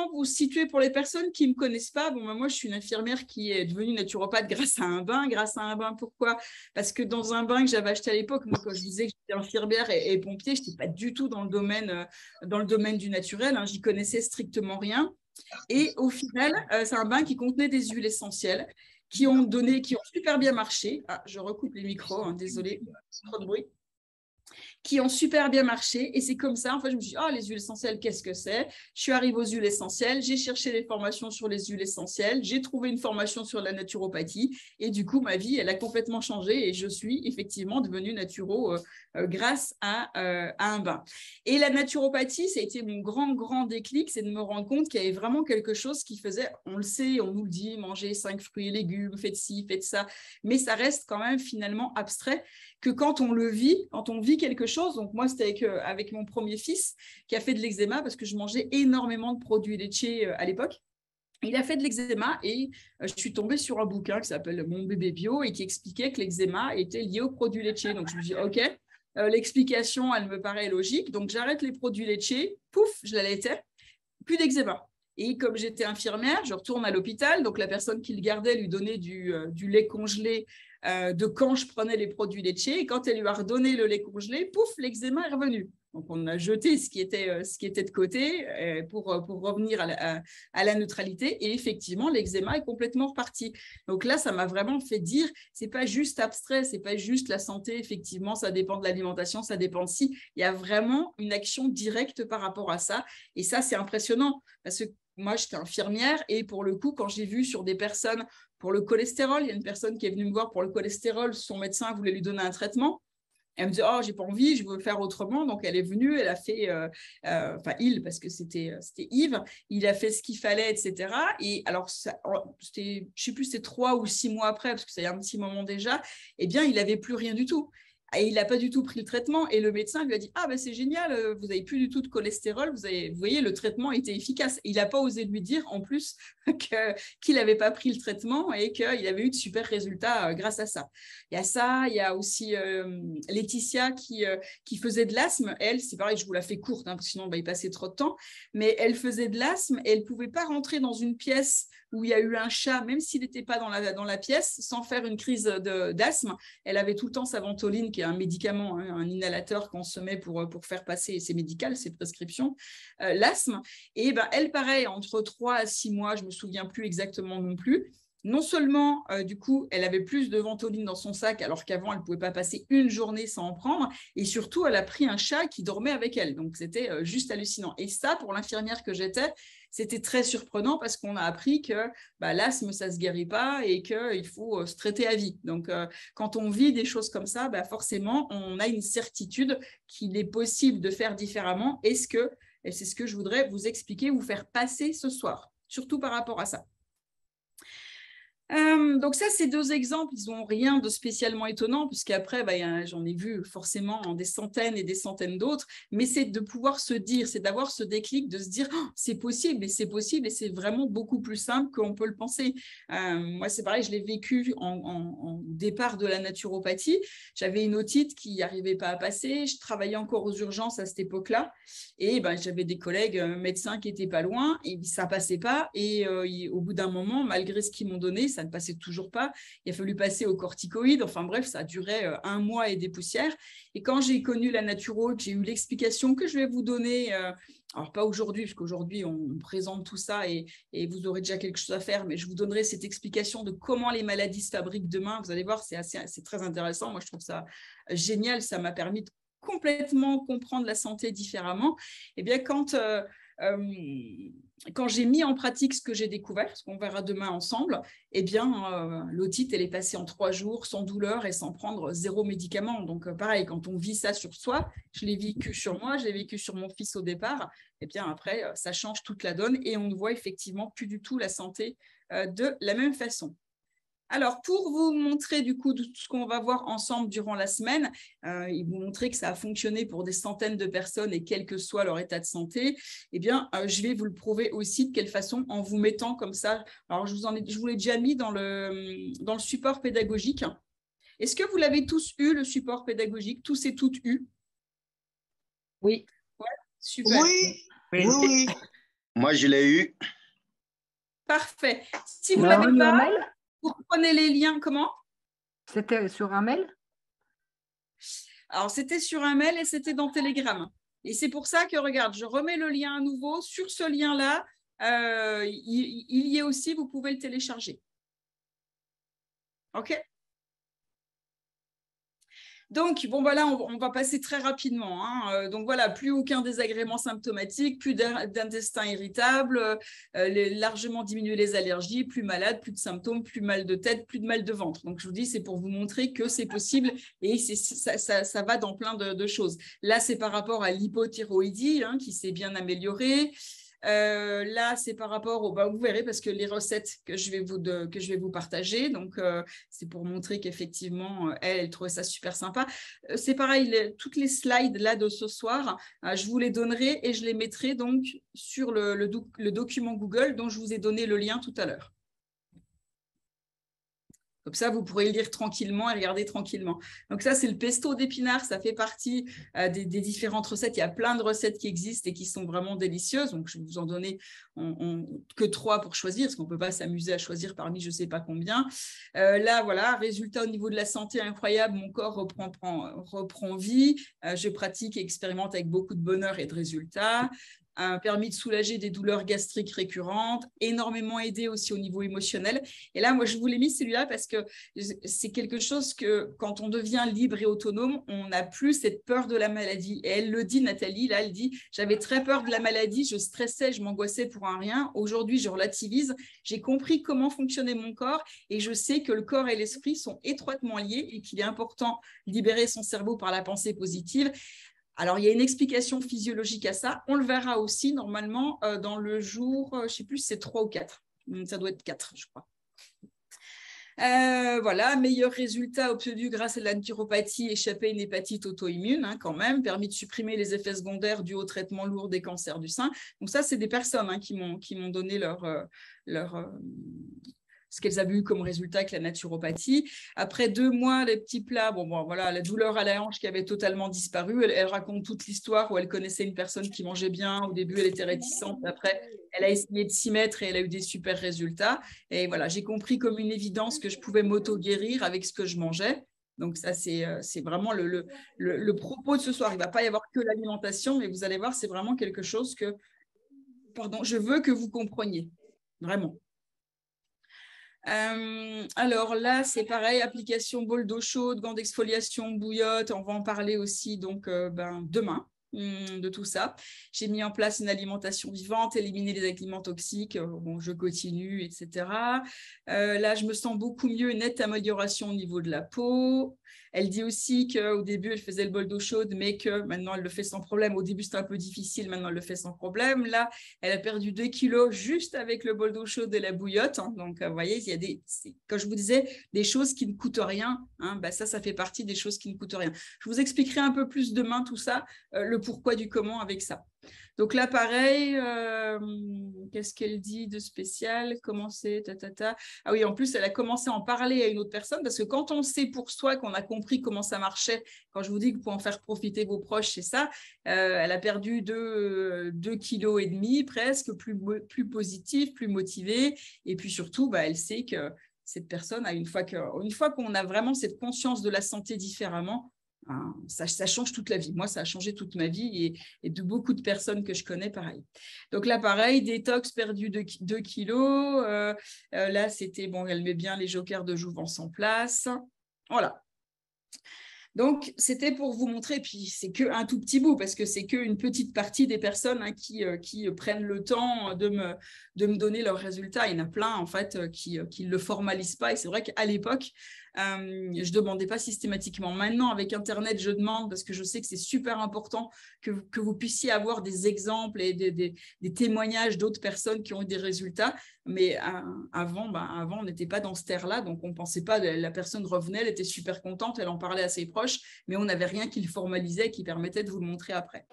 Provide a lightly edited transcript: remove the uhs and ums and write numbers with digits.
rapidement vous situer pour les personnes qui ne me connaissent pas. Bon, moi, je suis une infirmière qui est devenue naturopathe grâce à un bain. Grâce à un bain, pourquoi? Parce que dans un bain que j'avais acheté à l'époque, moi, quand je disais que j'étais infirmière et pompier, je n'étais pas du tout dans le domaine du naturel. Hein. J'y connaissais strictement rien. Et au final, c'est un bain qui contenait des huiles essentielles qui ont super bien marché. Ah, je recoupe les micros, hein, désolé, trop de bruit, qui ont super bien marché. Et c'est comme ça, en fait, je me suis dit, oh, les huiles essentielles, qu'est-ce que c'est? Je suis arrivée aux huiles essentielles, j'ai cherché des formations sur les huiles essentielles, j'ai trouvé une formation sur la naturopathie. Et du coup, ma vie, elle a complètement changé et je suis effectivement devenue naturo grâce à un bain. Et la naturopathie, ça a été mon grand déclic, c'est de me rendre compte qu'il y avait vraiment quelque chose qui faisait, on le sait, on nous le dit, manger 5 fruits et légumes, faites ci, faites ça, mais ça reste quand même finalement abstrait que quand on le vit, quand on vit quelque chose. Donc moi, c'était avec mon premier fils qui a fait de l'eczéma parce que je mangeais énormément de produits laitiers à l'époque. Il a fait de l'eczéma et je suis tombée sur un bouquin qui s'appelle Mon bébé bio et qui expliquait que l'eczéma était lié aux produits laitiers. Donc je me dis, OK, l'explication, elle me paraît logique. Donc j'arrête les produits laitiers, pouf, je l'allaitais, plus d'eczéma. Et comme j'étais infirmière, je retourne à l'hôpital. Donc, la personne qui le gardait lui donnait du lait congelé de quand je prenais les produits laitiers. Et quand elle lui a redonné le lait congelé, pouf, l'eczéma est revenu. Donc, on a jeté ce qui était de côté pour revenir à la neutralité. Et effectivement, l'eczéma est complètement reparti. Donc là, ça m'a vraiment fait dire, c'est pas juste abstrait, c'est pas juste la santé. Effectivement, ça dépend de l'alimentation, ça dépend de si. Il y a vraiment une action directe par rapport à ça. Et ça, c'est impressionnant parce que moi, j'étais infirmière et pour le coup, quand j'ai vu sur des personnes pour le cholestérol, il y a une personne qui est venue me voir pour le cholestérol, son médecin voulait lui donner un traitement. Elle me dit, oh, j'ai pas envie, je veux faire autrement. Donc, elle est venue, elle a fait, parce que c'était Yves, il a fait ce qu'il fallait, etc. Et alors, je sais plus, c'était 3 ou 6 mois après, parce que ça y a un petit moment déjà, eh bien, il n'avait plus rien du tout. Et il n'a pas du tout pris le traitement. Et le médecin lui a dit, ah, ben c'est génial, vous n'avez plus du tout de cholestérol, vous voyez, le traitement était efficace. Et il n'a pas osé lui dire, en plus, qu'il n'avait pas pris le traitement et qu'il avait eu de super résultats grâce à ça. Il y a ça, il y a aussi Laetitia qui faisait de l'asthme. Elle, c'est pareil, je vous la fais courte, hein, parce que sinon, il passait trop de temps. Mais elle faisait de l'asthme et elle ne pouvait pas rentrer dans une pièce où il y a eu un chat, même s'il n'était pas dans la pièce, sans faire une crise d'asthme. Elle avait tout le temps sa ventoline, qui est un médicament, hein, un inhalateur qu'on se met pour faire passer, c'est médical, c'est prescription, l'asthme. Et elle, pareil, entre 3 à 6 mois, je ne me souviens plus exactement non plus. Non seulement, du coup, elle avait plus de ventoline dans son sac, alors qu'avant, elle ne pouvait pas passer une journée sans en prendre. Et surtout, elle a pris un chat qui dormait avec elle. Donc, c'était juste hallucinant. Et ça, pour l'infirmière que j'étais, c'était très surprenant parce qu'on a appris que l'asthme, ça ne se guérit pas et qu'il faut se traiter à vie. Donc, quand on vit des choses comme ça, forcément, on a une certitude qu'il est possible de faire différemment. Et c'est ce que je voudrais vous expliquer, vous faire passer ce soir, surtout par rapport à ça. Donc ça, ces 2 exemples, ils n'ont rien de spécialement étonnant, puisqu'après, j'en ai vu forcément des centaines et des centaines d'autres, mais c'est de pouvoir se dire, c'est d'avoir ce déclic, de se dire, oh, c'est possible, et c'est vraiment beaucoup plus simple qu'on peut le penser. Moi, c'est pareil, je l'ai vécu en départ de la naturopathie. J'avais une otite qui n'arrivait pas à passer, je travaillais encore aux urgences à cette époque-là, et j'avais des collègues médecins qui n'étaient pas loin, et ça ne passait pas, et au bout d'un moment, malgré ce qu'ils m'ont donné, ça ne passait toujours pas. Il a fallu passer aux corticoïdes. Enfin bref, ça a duré 1 mois et des poussières. Et quand j'ai connu la naturo, j'ai eu l'explication que je vais vous donner. Alors pas aujourd'hui, parce qu'aujourd'hui on présente tout ça et vous aurez déjà quelque chose à faire, mais je vous donnerai cette explication de comment les maladies se fabriquent demain. Vous allez voir, c'est très intéressant. Moi, je trouve ça génial. Ça m'a permis de complètement comprendre la santé différemment. Et bien, quand j'ai mis en pratique ce que j'ai découvert, ce qu'on verra demain ensemble, eh bien, l'otite, elle est passée en 3 jours sans douleur et sans prendre 0 médicament. Donc, pareil, quand on vit ça sur soi, je l'ai vécu sur moi, je l'ai vécu sur mon fils au départ, eh bien, après, ça change toute la donne et on ne voit effectivement plus du tout la santé de la même façon. Alors, pour vous montrer du coup tout ce qu'on va voir ensemble durant la semaine, et vous montrer que ça a fonctionné pour des centaines de personnes et quel que soit leur état de santé, eh bien, je vais vous le prouver aussi de quelle façon en vous mettant comme ça. Alors, je vous l'ai déjà mis dans le support pédagogique. Est-ce que vous l'avez tous eu, le support pédagogique, tous et toutes eu? Oui. Ouais, super. Oui, Oui. oui, oui. Moi, je l'ai eu. Parfait. Si vous Tu ne l'as l'avez reçu en pas, mail? vous prenez les liens. Comment? C'était sur un mail? Alors, c'était sur un mail et c'était dans Telegram. Et c'est pour ça que, regarde, je remets le lien à nouveau. Sur ce lien-là, il y est aussi, vous pouvez le télécharger. OK? Donc, bon, voilà, on va passer très rapidement. Hein. Donc, voilà, plus aucun désagrément symptomatique, plus d'intestin irritable, largement diminuer les allergies, plus malade, plus de symptômes, plus mal de tête, plus de mal de ventre. Donc, je vous dis, c'est pour vous montrer que c'est possible et ça va dans plein de choses. Là, c'est par rapport à l'hypothyroïdie qui s'est bien améliorée. Là, c'est par rapport au, vous verrez parce que les recettes que je vais vous partager, donc c'est pour montrer qu'effectivement elle trouvait ça super sympa. C'est pareil, toutes les slides là de ce soir, je vous les donnerai et je les mettrai donc sur le document Google dont je vous ai donné le lien tout à l'heure. Comme ça, vous pourrez le lire tranquillement et regarder tranquillement. Donc ça, c'est le pesto d'épinards. Ça fait partie des différentes recettes. Il y a plein de recettes qui existent et qui sont vraiment délicieuses. Donc, je vais vous en donner que 3 pour choisir, parce qu'on ne peut pas s'amuser à choisir parmi je ne sais pas combien. Là, voilà, résultat au niveau de la santé incroyable. Mon corps reprend vie. Je pratique et expérimente avec beaucoup de bonheur et de résultats. Permis de soulager des douleurs gastriques récurrentes, énormément aidé aussi au niveau émotionnel. Et là, moi, je vous l'ai mis celui-là parce que c'est quelque chose que quand on devient libre et autonome, on n'a plus cette peur de la maladie. Et elle le dit, Nathalie, là, elle dit, j'avais très peur de la maladie, je stressais, je m'angoissais pour un rien. Aujourd'hui, je relativise, j'ai compris comment fonctionnait mon corps et je sais que le corps et l'esprit sont étroitement liés et qu'il est important de libérer son cerveau par la pensée positive. Alors, il y a une explication physiologique à ça. On le verra aussi normalement dans le jour, je ne sais plus si c'est 3 ou 4. Ça doit être 4, je crois. Voilà, meilleur résultat obtenu grâce à la naturopathie, échapper à une hépatite auto-immune quand même, permis de supprimer les effets secondaires dus au traitement lourd des cancers du sein. Donc ça, c'est des personnes qui m'ont donné ce qu'elles avaient eu comme résultat avec la naturopathie. Après 2 mois, les petits plats, voilà, la douleur à la hanche qui avait totalement disparu. Elle raconte toute l'histoire où elle connaissait une personne qui mangeait bien. Au début, elle était réticente. Après, elle a essayé de s'y mettre et elle a eu des super résultats. Et voilà, j'ai compris comme une évidence que je pouvais m'auto-guérir avec ce que je mangeais. Donc ça, c'est vraiment le propos de ce soir. Il ne va pas y avoir que l'alimentation, mais vous allez voir, c'est vraiment quelque chose que, je veux que vous compreniez. Vraiment. Alors là, c'est pareil, application bol d'eau chaude, gants d'exfoliation, bouillotte. On va en parler aussi donc demain de tout ça. J'ai mis en place une alimentation vivante, éliminer les aliments toxiques. Je continue, etc. Là, je me sens beaucoup mieux, une nette amélioration au niveau de la peau. Elle dit aussi qu'au début, elle faisait le bol d'eau chaude, mais que maintenant, elle le fait sans problème. Au début, c'était un peu difficile. Maintenant, elle le fait sans problème. Là, elle a perdu 2 kilos juste avec le bol d'eau chaude et la bouillotte. Donc, vous voyez, il y a comme je vous disais, des choses qui ne coûtent rien. Ça fait partie des choses qui ne coûtent rien. Je vous expliquerai un peu plus demain tout ça, le pourquoi du comment avec ça. Donc là, pareil, qu'est-ce qu'elle dit de spécial? Comment c'est? Ah oui, en plus, elle a commencé à en parler à une autre personne parce que quand on sait pour soi qu'on a compris comment ça marchait, quand je vous dis que vous pouvez en faire profiter vos proches, c'est ça. Elle a perdu 2,5 kilos presque, plus positive, plus motivée. Et puis surtout, elle sait que cette personne, une fois qu'on a vraiment cette conscience de la santé différemment, ça change toute la vie. Moi, ça a changé toute ma vie et de beaucoup de personnes que je connais, pareil. Donc là, pareil, détox, perdu 2 kilos. Là, c'était, elle met bien les jokers de jouvence en place. Voilà. Donc, c'était pour vous montrer, puis c'est qu'un tout petit bout, parce que c'est qu'une petite partie des personnes qui prennent le temps de me donner leurs résultats. Il y en a plein, en fait, qui ne le formalisent pas. Et c'est vrai qu'à l'époque, je ne demandais pas systématiquement. Maintenant, avec Internet, je demande parce que je sais que c'est super important que vous puissiez avoir des exemples et des témoignages d'autres personnes qui ont eu des résultats. Mais avant, on n'était pas dans cette ère-là, donc on ne pensait pas, la personne revenait, elle était super contente, elle en parlait à ses proches, mais on n'avait rien qui le formalisait, qui permettait de vous le montrer après.